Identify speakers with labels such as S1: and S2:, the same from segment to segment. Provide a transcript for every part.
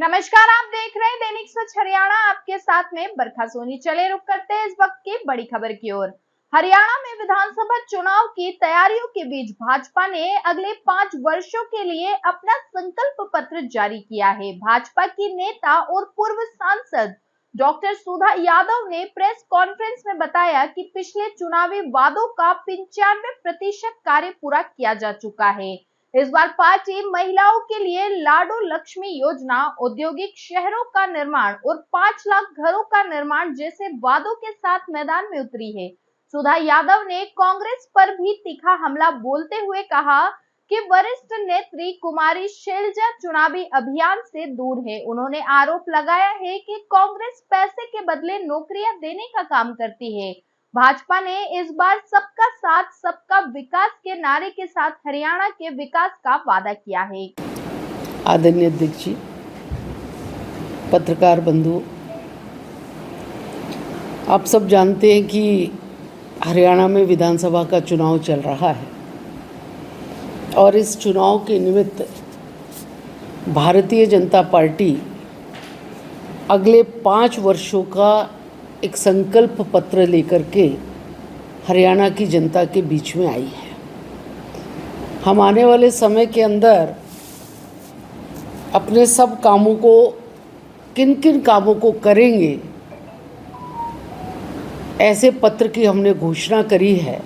S1: नमस्कार, आप देख रहे हैं दैनिक स्वच्छ हरियाणा। आपके साथ में बरखा सोनी। चले रुक करते हैं इस वक्त की बड़ी खबर की ओर। हरियाणा में विधानसभा चुनाव की तैयारियों के बीच भाजपा ने अगले 5 वर्षों के लिए अपना संकल्प पत्र जारी किया है। भाजपा की नेता और पूर्व सांसद डॉक्टर सुधा यादव ने प्रेस कॉन्फ्रेंस में बताया कि पिछले चुनावी वादों का 95% कार्य पूरा किया जा चुका है। इस बार पार्टी महिलाओं के लिए लाडो लक्ष्मी योजना, औद्योगिक शहरों का निर्माण और 5 लाख घरों का निर्माण जैसे वादों के साथ मैदान में उतरी है। सुधा यादव ने कांग्रेस पर भी तीखा हमला बोलते हुए कहा कि वरिष्ठ नेत्री कुमारी शैलजा चुनावी अभियान से दूर है। उन्होंने आरोप लगाया है कि कांग्रेस पैसे के बदले नौकरियां देने का काम करती है। भाजपा ने इस बार सबका साथ सबका विकास के नारे के साथ हरियाणा के विकास का वादा किया है।
S2: आदरणीय अध्यक्ष जी, पत्रकार बंधुओं, आप सब जानते हैं कि हरियाणा में विधानसभा का चुनाव चल रहा है और इस चुनाव के निमित्त भारतीय जनता पार्टी अगले 5 वर्षों का एक संकल्प पत्र लेकर के हरियाणा की जनता के बीच में आई है। हम आने वाले समय के अंदर अपने सब कामों को, किन किन कामों को करेंगे, ऐसे पत्र की हमने घोषणा करी है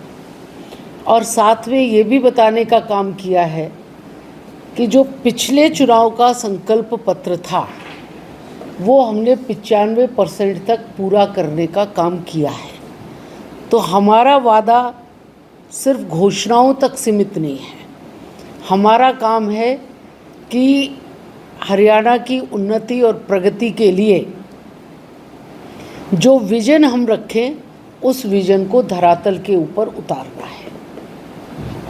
S2: और साथ में ये भी बताने का काम किया है कि जो पिछले चुनाव का संकल्प पत्र था वो हमने 95% तक पूरा करने का काम किया है। तो हमारा वादा सिर्फ घोषणाओं तक सीमित नहीं है। हमारा काम है कि हरियाणा की उन्नति और प्रगति के लिए जो विजन हम रखें उस विजन को धरातल के ऊपर उतारना है।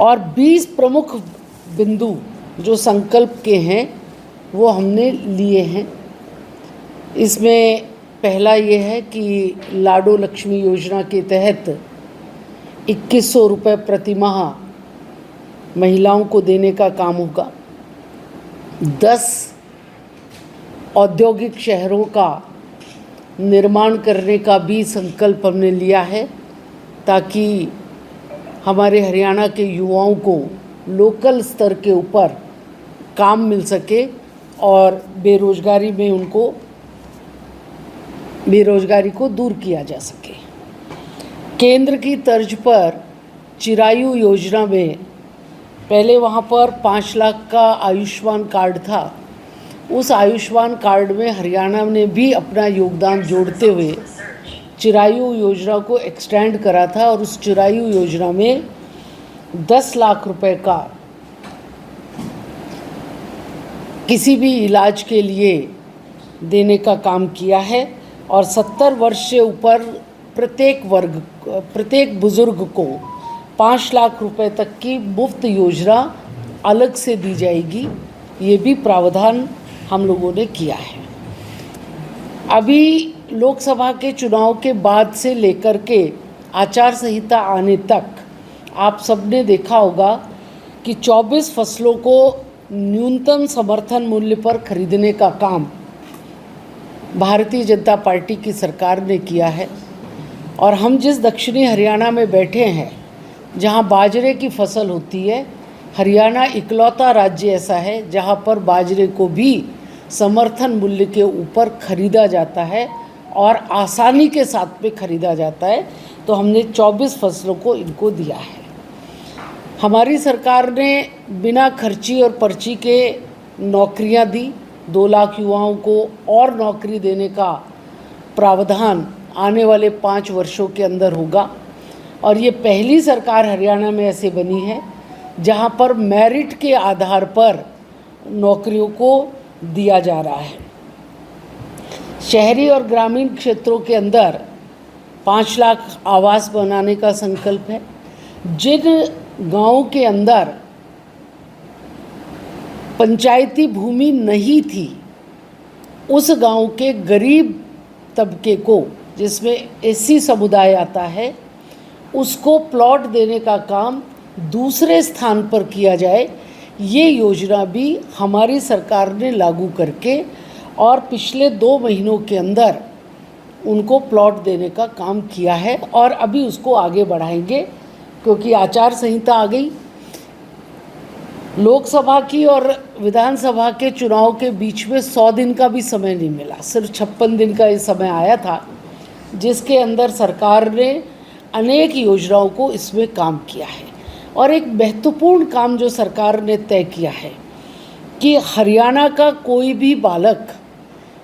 S2: और 20 प्रमुख बिंदु जो संकल्प के हैं वो हमने लिए हैं। इसमें पहला ये है कि लाडो लक्ष्मी योजना के तहत 2100 रुपये प्रति माह महिलाओं को देने का काम होगा। 10 औद्योगिक शहरों का निर्माण करने का भी संकल्प हमने लिया है ताकि हमारे हरियाणा के युवाओं को लोकल स्तर के ऊपर काम मिल सके और बेरोजगारी को दूर किया जा सके। केंद्र की तर्ज पर चिरायु योजना में पहले वहाँ पर 5 लाख का आयुष्मान कार्ड था। उस आयुष्मान कार्ड में हरियाणा ने भी अपना योगदान जोड़ते हुए चिरायु योजना को एक्सटेंड करा था और उस चिरायु योजना में 10 लाख रुपए का किसी भी इलाज के लिए देने का काम किया है और 70 वर्ष से ऊपर प्रत्येक बुजुर्ग को 5 लाख रुपए तक की मुफ्त योजना अलग से दी जाएगी। ये भी प्रावधान हम लोगों ने किया है। अभी लोकसभा के चुनाव के बाद से लेकर के आचार संहिता आने तक आप सबने देखा होगा कि 24 फसलों को न्यूनतम समर्थन मूल्य पर खरीदने का काम भारतीय जनता पार्टी की सरकार ने किया है। और हम जिस दक्षिणी हरियाणा में बैठे हैं जहां बाजरे की फसल होती है, हरियाणा इकलौता राज्य ऐसा है जहां पर बाजरे को भी समर्थन मूल्य के ऊपर खरीदा जाता है और आसानी के साथ में खरीदा जाता है। तो हमने 24 फसलों को इनको दिया है। हमारी सरकार ने बिना खर्ची और पर्ची के नौकरियां दी। 2 लाख युवाओं को और नौकरी देने का प्रावधान आने वाले 5 वर्षों के अंदर होगा और ये पहली सरकार हरियाणा में ऐसे बनी है जहां पर मेरिट के आधार पर नौकरियों को दिया जा रहा है। शहरी और ग्रामीण क्षेत्रों के अंदर 5 लाख आवास बनाने का संकल्प है। जिन गाँव के अंदर पंचायती भूमि नहीं थी उस गांव के गरीब तबके को, जिसमें एससी समुदाय आता है, उसको प्लॉट देने का काम दूसरे स्थान पर किया जाए। ये योजना भी हमारी सरकार ने लागू करके और पिछले 2 महीनों के अंदर उनको प्लॉट देने का काम किया है और अभी उसको आगे बढ़ाएंगे, क्योंकि आचार संहिता आ गई। लोकसभा की और विधानसभा के चुनाव के बीच में 100 दिन का भी समय नहीं मिला, सिर्फ 56 दिन का ये समय आया था, जिसके अंदर सरकार ने अनेक योजनाओं को इसमें काम किया है। और एक महत्वपूर्ण काम जो सरकार ने तय किया है कि हरियाणा का कोई भी बालक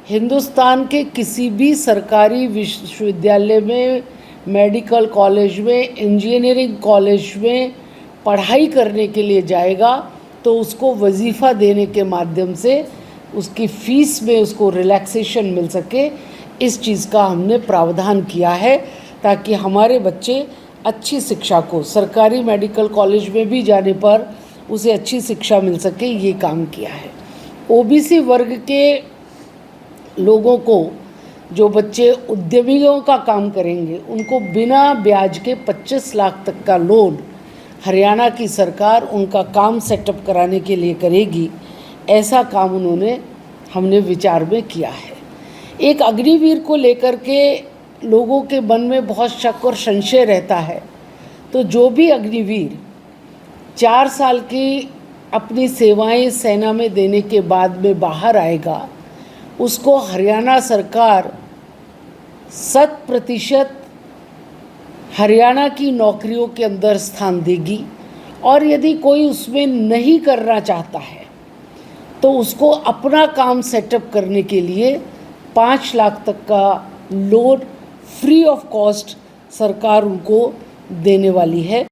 S2: हिंदुस्तान के किसी भी सरकारी विश्वविद्यालय में, मेडिकल कॉलेज में, इंजीनियरिंग कॉलेज में पढ़ाई करने के लिए जाएगा तो उसको वजीफ़ा देने के माध्यम से उसकी फ़ीस में उसको रिलैक्सेशन मिल सके। इस चीज़ का हमने प्रावधान किया है ताकि हमारे बच्चे अच्छी शिक्षा को, सरकारी मेडिकल कॉलेज में भी जाने पर उसे अच्छी शिक्षा मिल सके, ये काम किया है। ओबीसी वर्ग के लोगों को, जो बच्चे उद्यमियों का काम करेंगे, उनको बिना ब्याज के 25 लाख तक का लोन हरियाणा की सरकार उनका काम सेटअप कराने के लिए करेगी। ऐसा काम हमने विचार में किया है। एक अग्निवीर को लेकर के लोगों के मन में बहुत शक और संशय रहता है, तो जो भी अग्निवीर 4 साल की अपनी सेवाएं सेना में देने के बाद में बाहर आएगा, उसको हरियाणा सरकार 100% हरियाणा की नौकरियों के अंदर स्थान देगी। और यदि कोई उसमें नहीं करना चाहता है तो उसको अपना काम सेटअप करने के लिए 5 लाख तक का लोन फ्री ऑफ कॉस्ट सरकार उनको देने वाली है।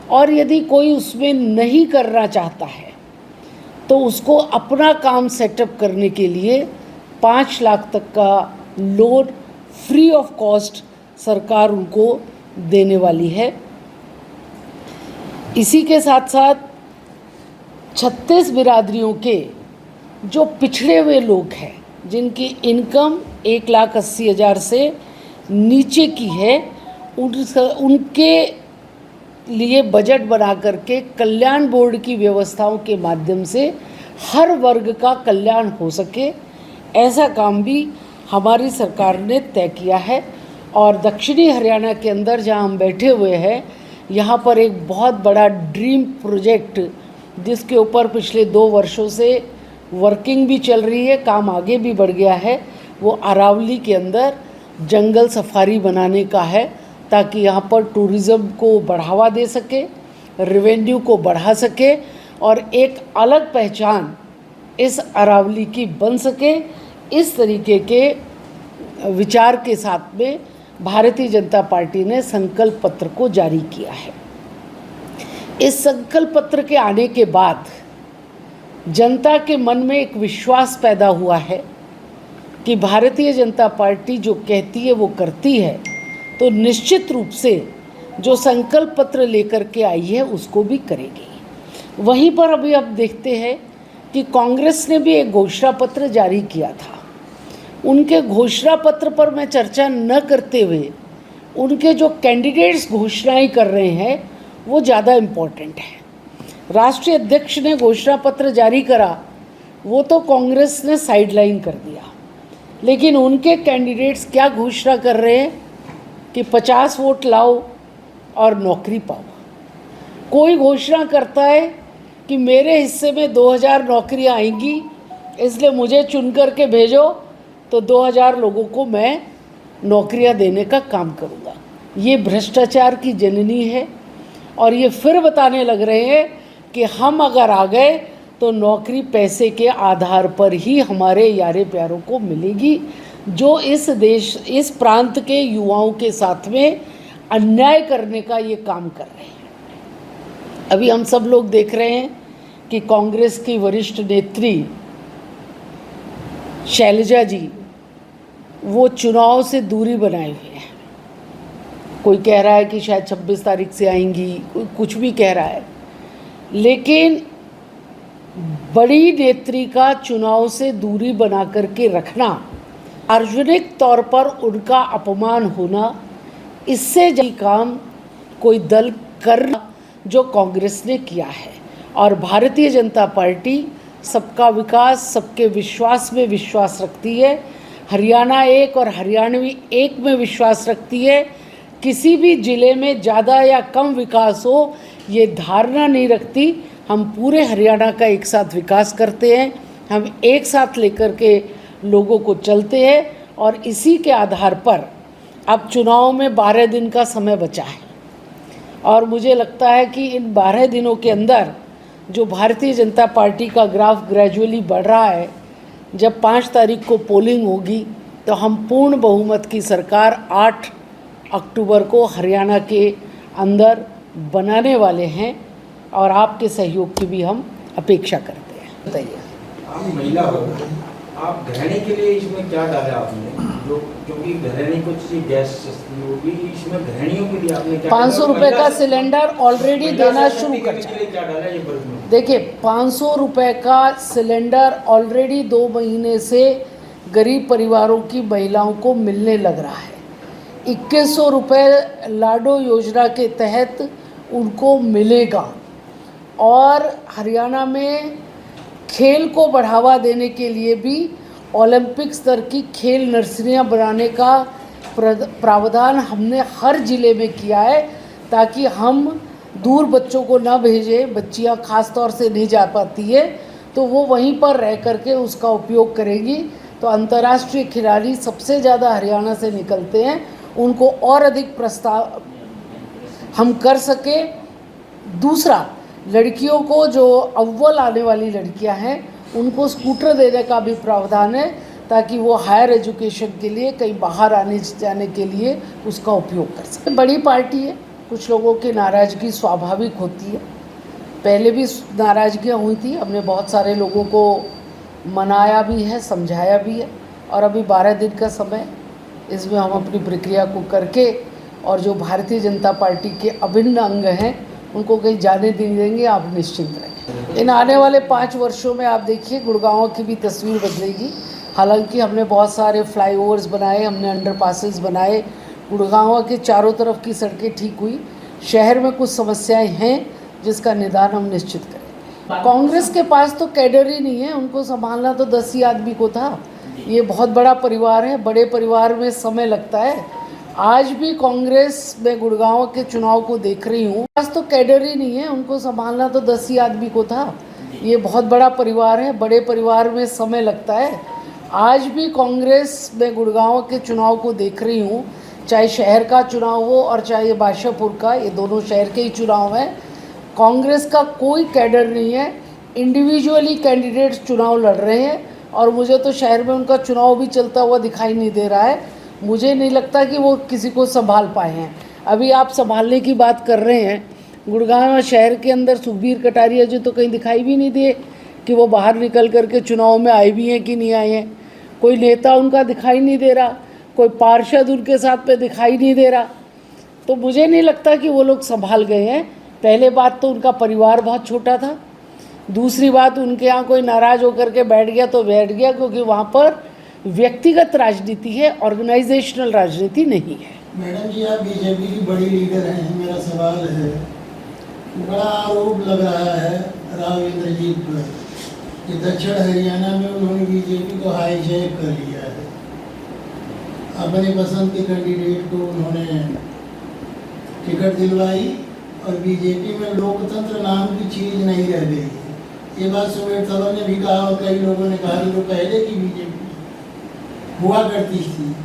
S2: और यदि कोई उसमें नहीं करना चाहता है तो उसको अपना काम सेटअप करने के लिए 5 लाख तक का लोन फ्री ऑफ कॉस्ट सरकार उनको देने वाली है। इसी के साथ साथ 36 बिरादरियों के जो पिछड़े हुए लोग हैं, जिनकी इनकम 1,80,000 से नीचे की है, उनके लिए बजट बना करके कल्याण बोर्ड की व्यवस्थाओं के माध्यम से हर वर्ग का कल्याण हो सके, ऐसा काम भी हमारी सरकार ने तय किया है। और दक्षिणी हरियाणा के अंदर जहां हम बैठे हुए हैं, यहाँ पर एक बहुत बड़ा ड्रीम प्रोजेक्ट, जिसके ऊपर पिछले 2 वर्षों से वर्किंग भी चल रही है, काम आगे भी बढ़ गया है, वो अरावली के अंदर जंगल सफारी बनाने का है, ताकि यहाँ पर टूरिज़्म को बढ़ावा दे सके, रेवेन्यू को बढ़ा सके और एक अलग पहचान इस अरावली की बन सके। इस तरीके के विचार के साथ में भारतीय जनता पार्टी ने संकल्प पत्र को जारी किया है। इस संकल्प पत्र के आने के बाद जनता के मन में एक विश्वास पैदा हुआ है कि भारतीय जनता पार्टी जो कहती है वो करती है, तो निश्चित रूप से जो संकल्प पत्र लेकर के आई है उसको भी करेगी। वहीं पर अभी आप देखते हैं कि कांग्रेस ने भी एक घोषणा पत्र जारी किया था। उनके घोषणा पत्र पर मैं चर्चा न करते हुए उनके जो कैंडिडेट्स घोषणाएं कर रहे हैं वो ज़्यादा इम्पोर्टेंट है। राष्ट्रीय अध्यक्ष ने घोषणा पत्र जारी करा, वो तो कांग्रेस ने साइडलाइन कर दिया, लेकिन उनके कैंडिडेट्स क्या घोषणा कर रहे हैं कि 50 वोट लाओ और नौकरी पाओ। कोई घोषणा करता है कि मेरे हिस्से में 2000 नौकरियां आएंगी, इसलिए मुझे चुन करके भेजो, तो 2000 लोगों को मैं नौकरियां देने का काम करूंगा। ये भ्रष्टाचार की जननी है। और ये फिर बताने लग रहे हैं कि हम अगर आ गए तो नौकरी पैसे के आधार पर ही हमारे यारे प्यारों को मिलेगी, जो इस देश, इस प्रांत के युवाओं के साथ में अन्याय करने का ये काम कर रहे हैं। अभी हम सब लोग देख रहे हैं कि कांग्रेस की वरिष्ठ नेत्री शैलजा जी वो चुनाव से दूरी बनाए हुए हैं। कोई कह रहा है कि शायद 26 तारीख से आएंगी, कोई कुछ भी कह रहा है, लेकिन बड़ी नेत्री का चुनाव से दूरी बना करके रखना, सार्वजनिक तौर पर उनका अपमान होना, इससे जो काम कोई दल करना जो कांग्रेस ने किया है। और भारतीय जनता पार्टी सबका विकास, सबके विश्वास में विश्वास रखती है। हरियाणा एक और हरियाणवी एक में विश्वास रखती है। किसी भी ज़िले में ज़्यादा या कम विकास हो ये धारणा नहीं रखती। हम पूरे हरियाणा का एक साथ विकास करते हैं, हम एक साथ लेकर के लोगों को चलते हैं और इसी के आधार पर अब चुनाव में 12 दिन का समय बचा है और मुझे लगता है कि इन 12 दिनों के अंदर जो भारतीय जनता पार्टी का ग्राफ ग्रेजुअली बढ़ रहा है, जब 5 तारीख को पोलिंग होगी तो हम पूर्ण बहुमत की सरकार 8 अक्टूबर को हरियाणा के अंदर बनाने वाले हैं और आपके सहयोग की भी हम अपेक्षा करते हैं। बताइए।
S3: आप महिला हो, आप गृहिणी के लिए इसमें क्या डाला आपने? जो क्योंकि गृहिणी कुछ गैस सस्ती होगी, इसमें गृहिणियों के लिए आपने क्या
S2: 500 रुपये का सिलेंडर ऑलरेडी देना शुरू कर दिया। देखिए, 500 रुपये का सिलेंडर ऑलरेडी 2 महीने से गरीब परिवारों की महिलाओं को मिलने लग रहा है। 2100 रुपये लाडो योजना के तहत उनको मिलेगा और हरियाणा में खेल को बढ़ावा देने के लिए भी ओलंपिक स्तर की खेल नर्सरियां बनाने का प्रावधान हमने हर ज़िले में किया है ताकि हम दूर बच्चों को ना भेजें। बच्चियां खास तौर से नहीं जा पाती है तो वो वहीं पर रह करके उसका उपयोग करेंगी। तो अंतर्राष्ट्रीय खिलाड़ी सबसे ज़्यादा हरियाणा से निकलते हैं, उनको और अधिक प्रस्ताव हम कर सके। दूसरा, लड़कियों को जो अव्वल आने वाली लड़कियां हैं उनको स्कूटर देने का भी प्रावधान है ताकि वो हायर एजुकेशन के लिए कहीं बाहर आने जाने के लिए उसका उपयोग कर सकें। बड़ी पार्टी है, कुछ लोगों की नाराज़गी स्वाभाविक होती है, पहले भी नाराज़गियाँ हुई थी, हमने बहुत सारे लोगों को मनाया भी है, समझाया भी है और अभी 12 दिन का समय, इसमें हम अपनी प्रक्रिया को करके और जो भारतीय जनता पार्टी के अभिन्न अंग हैं उनको कहीं जाने नहीं देंगे। आप निश्चिंत रहें। इन आने वाले 5 वर्षों में आप देखिए गुड़गांव की भी तस्वीर बदलेगी। हालांकि हमने बहुत सारे फ्लाईओवर्स बनाए, हमने अंडरपासेस बनाए, गुड़गांव के चारों तरफ की सड़कें ठीक हुई। शहर में कुछ समस्याएं हैं जिसका निदान हम निश्चित करें। कांग्रेस के पास तो कैडर ही नहीं है, उनको संभालना तो 10 ही आदमी को था। ये बहुत बड़ा परिवार है, बड़े परिवार में समय लगता है। आज भी कांग्रेस में गुड़गांव के चुनाव को देख रही हूँ, आज तो कैडर ही नहीं है, उनको संभालना तो 10 ही आदमी को था। ये बहुत बड़ा परिवार है, बड़े परिवार में समय लगता है। आज भी कांग्रेस में गुड़गांव के चुनाव को देख रही हूँ, चाहे शहर का चुनाव हो और चाहे बादशाहपुर का, ये दोनों शहर के ही चुनाव हैं। कांग्रेस का कोई कैडर नहीं है, इंडिविजुअली कैंडिडेट्स चुनाव लड़ रहे हैं और मुझे तो शहर में उनका चुनाव भी चलता हुआ दिखाई नहीं दे रहा है। मुझे नहीं लगता कि वो किसी को संभाल पाए हैं। अभी आप संभालने की बात कर रहे हैं, गुड़गांव शहर के अंदर सुखबीर कटारिया जी तो कहीं दिखाई भी नहीं दिए कि वो बाहर निकल करके चुनाव में आए भी हैं कि नहीं आए हैं। कोई नेता उनका दिखाई नहीं दे रहा, कोई पार्षद उनके साथ में दिखाई नहीं दे रहा। तो मुझे नहीं लगता कि वो लोग संभाल गए हैं। पहले बात तो उनका परिवार बहुत छोटा था, दूसरी बात उनके यहाँ कोई नाराज़ होकर के बैठ गया तो बैठ गया, क्योंकि वहाँ पर व्यक्तिगत राजनीति है, ऑर्गेनाइजेशनल राजनीति नहीं है।
S4: मैडम जी, आप बीजेपी की बड़ी लीडर हैं, मेरा सवाल है, बड़ा आरोप लग रहा है राव इंद्रजीत पर कि दक्षिण हरियाणा में उन्होंने बीजेपी को हाईजैक कर लिया है। अपने पसंद के कैंडिडेट को उन्होंने टिकट दिलवाई और बीजेपी में लोकतंत्र नाम की चीज़ नहीं रह गई। ये बात सुमेर तंवर ने भी कहा और कई लोगों ने कहा कि जो पहले की बीजेपी हुआ करती थी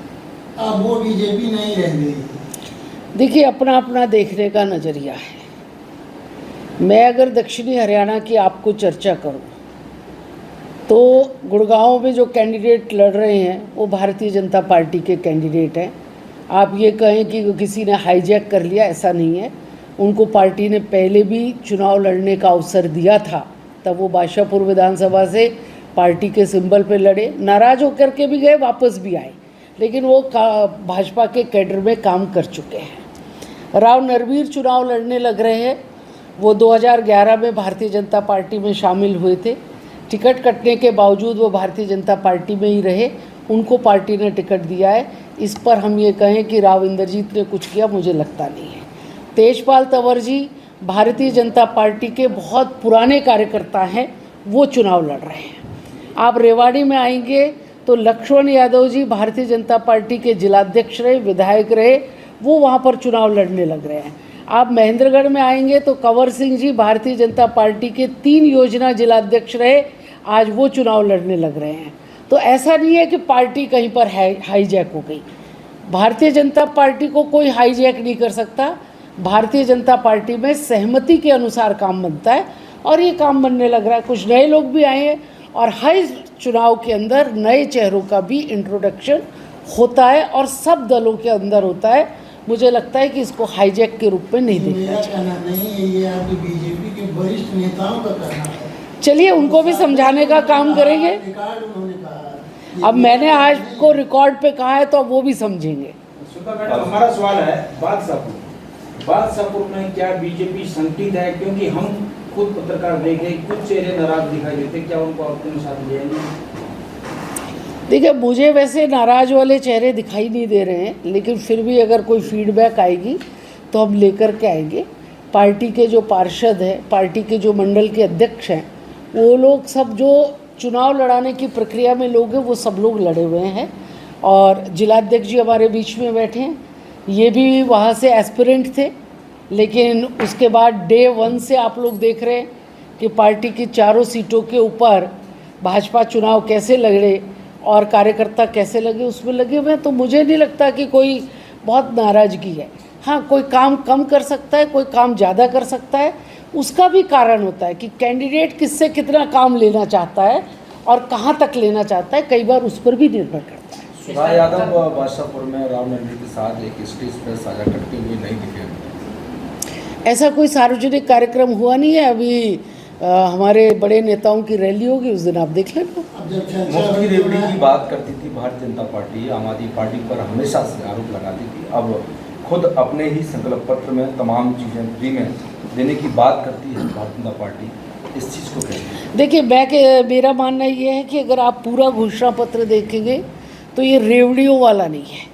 S4: अब वो बीजेपी नहीं रह गई।
S2: देखिए, अपना अपना देखने का नज़रिया है। मैं अगर दक्षिणी हरियाणा की आपको चर्चा करूं तो गुड़गांव में जो कैंडिडेट लड़ रहे हैं वो भारतीय जनता पार्टी के कैंडिडेट हैं। आप ये कहें कि किसी ने हाईजैक कर लिया, ऐसा नहीं है। उनको पार्टी ने पहले भी चुनाव लड़ने का अवसर दिया था, तब वो बादशाहपुर विधानसभा से पार्टी के सिंबल पे लड़े, नाराज़ होकर के भी गए, वापस भी आए, लेकिन वो भाजपा के कैडर में काम कर चुके हैं। राव नरवीर चुनाव लड़ने लग रहे हैं, वो 2011 में भारतीय जनता पार्टी में शामिल हुए थे। टिकट कटने के बावजूद वो भारतीय जनता पार्टी में ही रहे, उनको पार्टी ने टिकट दिया है। इस पर हम ये कहें कि राव इंद्रजीत ने कुछ किया, मुझे लगता नहीं है। तेजपाल तंवर जी भारतीय जनता पार्टी के बहुत पुराने कार्यकर्ता हैं, वो चुनाव लड़ रहे हैं। आप रेवाड़ी में आएंगे तो लक्ष्मण यादव जी भारतीय जनता पार्टी के जिलाध्यक्ष रहे, विधायक रहे, वो वहाँ पर चुनाव लड़ने लग रहे हैं। आप महेंद्रगढ़ में आएंगे तो कंवर सिंह जी भारतीय जनता पार्टी के 3 योजना जिलाध्यक्ष रहे, आज वो चुनाव लड़ने लग रहे हैं। तो ऐसा नहीं है कि पार्टी कहीं पर हाईजैक हो गई। भारतीय जनता पार्टी को कोई हाईजैक नहीं कर सकता। भारतीय जनता पार्टी में सहमति के अनुसार काम बनता है और ये काम बनने लग रहा है। कुछ नए लोग भी आए हैं और हर चुनाव के अंदर नए चेहरों का भी इंट्रोडक्शन होता है और सब दलों के अंदर होता है। मुझे लगता है कि इसको हाईजैक के रूप में नहीं देखना
S4: मेरा
S2: चाहिए।
S4: कहना नहीं है, ये आपकी बीजेपी के वरिष्ठ नेताओं का कहना है।
S2: चलिए उनको भी समझाने का काम करेंगे।
S4: रिकॉर्ड उन्होंने कहा।
S2: अब मैंने आज को रिकॉर्ड पे कहा है तो अब वो भी समझेंगे।
S3: सुधा मैडम, हमारा सवाल है बादशाहपुर में क्या बीजेपी संगठित है? क्योंकि हम खुद पत्रकार देखे, कुछ चेहरे नाराज दिखाई देते, क्या उनको अपने साथ ले आएंगे?
S2: देखिए, मुझे वैसे नाराज वाले चेहरे दिखाई नहीं दे रहे हैं, लेकिन फिर भी अगर कोई फीडबैक आएगी तो हम लेकर के आएंगे। पार्टी के जो पार्षद हैं, पार्टी के जो मंडल के अध्यक्ष हैं, वो लोग सब जो चुनाव लड़ाने की प्रक्रिया में लोग हैं वो सब लोग लड़े हुए हैं और जिलाध्यक्ष जी हमारे बीच में बैठे हैं। ये भी वहाँ से एस्पिरेंट थे, लेकिन उसके बाद डे 1 से आप लोग देख रहे हैं कि पार्टी की चारों सीटों के ऊपर भाजपा चुनाव कैसे लड़े और कार्यकर्ता कैसे लगे, उसमें लगे हुए हैं। तो मुझे नहीं लगता कि कोई बहुत नाराज़गी है। हाँ, कोई काम कम कर सकता है, कोई काम ज़्यादा कर सकता है। उसका भी कारण होता है कि कैंडिडेट किससे कितना काम लेना चाहता है और कहाँ तक लेना चाहता है, कई बार उस पर भी निर्भर करता है।
S5: सुधा यादव बादशाहपुर में राम मंदिर के साथ एक स्टेज पर साझा करते हुए नहीं दिखे।
S2: ऐसा कोई सार्वजनिक कार्यक्रम हुआ नहीं है। अभी हमारे बड़े नेताओं की रैली होगी, उस दिन आप देख लेना।
S4: अब जब चर्चा
S5: मुफ्त की
S4: हुई
S5: रेवड़ी
S4: तो
S5: की बात करती थी भारतीय जनता पार्टी, आम आदमी पार्टी पर हमेशा से आरोप लगाती थी। अब खुद अपने ही संकल्प पत्र में तमाम चीज़ें फ्री में देने की बात करती है भारतीय जनता पार्टी। इस चीज़ को कैसे?
S2: देखिए, मेरा मानना ये है कि अगर आप पूरा घोषणा पत्र देखेंगे तो ये रेवड़ियों वाला नहीं है।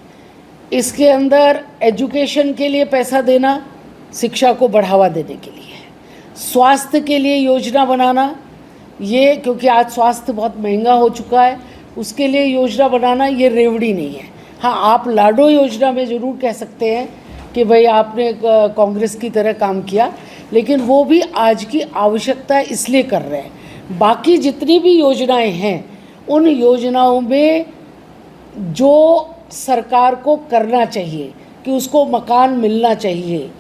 S2: इसके अंदर एजुकेशन के लिए पैसा देना, शिक्षा को बढ़ावा देने के लिए, स्वास्थ्य के लिए योजना बनाना, ये क्योंकि आज स्वास्थ्य बहुत महंगा हो चुका है, उसके लिए योजना बनाना, ये रेवड़ी नहीं है। हाँ, आप लाडो योजना में ज़रूर कह सकते हैं कि भाई आपने कांग्रेस की तरह काम किया, लेकिन वो भी आज की आवश्यकता इसलिए कर रहे हैं। बाकी जितनी भी योजनाएं हैं, उन योजनाओं में जो सरकार को करना चाहिए कि उसको मकान मिलना चाहिए,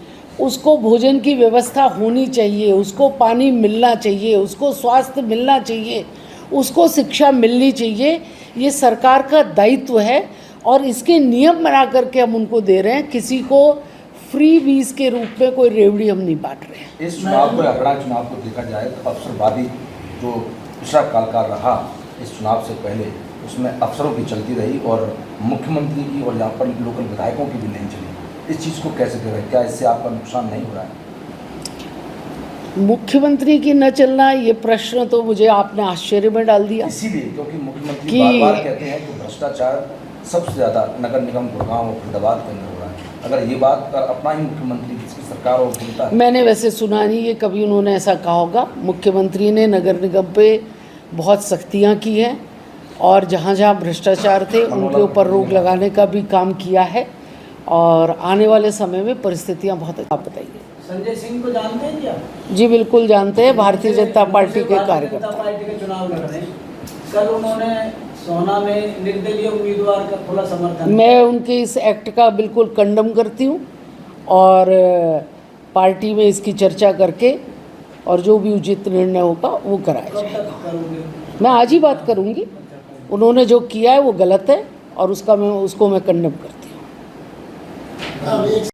S2: उसको भोजन की व्यवस्था होनी चाहिए, उसको पानी मिलना चाहिए, उसको स्वास्थ्य मिलना चाहिए, उसको शिक्षा मिलनी चाहिए, ये सरकार का दायित्व है और इसके नियम बना करके हम उनको दे रहे हैं। किसी को फ्री बीज के रूप में कोई रेवड़ी हम नहीं बांट रहे हैं।
S5: इस चुनाव को, हरियाणा चुनाव को देखा जाए तो अवसरवादी जो पिछड़ा काल रहा इस चुनाव से पहले, उसमें अफसरों की चलती रही और मुख्यमंत्री की और यहाँ पर लोकल विधायकों की भी नहीं चली। इस चीज़ को कैसे देखें? क्या इससे आपका नुकसान नहीं हो रहा है?
S2: मुख्यमंत्री की न चलना, ये प्रश्न तो मुझे आपने आश्चर्य में डाल दिया।
S5: इसीलिए क्योंकि मुख्यमंत्री बार-बार कहते हैं कि भ्रष्टाचार सबसे ज़्यादा नगर निगम गुड़गांव और फरीदाबाद के अंदर हो रहा है। अगर ये बात कर अपना ही मुख्यमंत्री जिसकी सरकार और बोलता है।
S2: मैंने वैसे सुना नहीं है कभी उन्होंने ऐसा कहा होगा। मुख्यमंत्री ने नगर निगम पे बहुत सख्तियाँ की हैं और जहाँ जहाँ भ्रष्टाचार थे उनके ऊपर रोक लगाने का भी काम किया है और आने वाले समय में परिस्थितियाँ बहुत। आप बताइए।
S6: संजय सिंह को जानते हैं क्या?
S2: जी बिल्कुल जानते हैं, भारतीय जनता पार्टी के कार्यकर्ता।
S6: पार्टी के चुनाव लड़ रहे हैं। कल उन्होंने सोहना में निर्दलीय उम्मीदवार का खुला समर्थन।
S2: मैं उनके इस एक्ट का बिल्कुल कंडम करती हूँ और पार्टी में इसकी चर्चा करके और जो भी उचित निर्णय होगा वो कराया
S6: कब
S2: जाए।
S6: तक करोगे?
S2: मैं आज ही बात करूँगी। उन्होंने जो किया है वो गलत है और उसको मैं कंडम करती हूँ।
S4: अब एक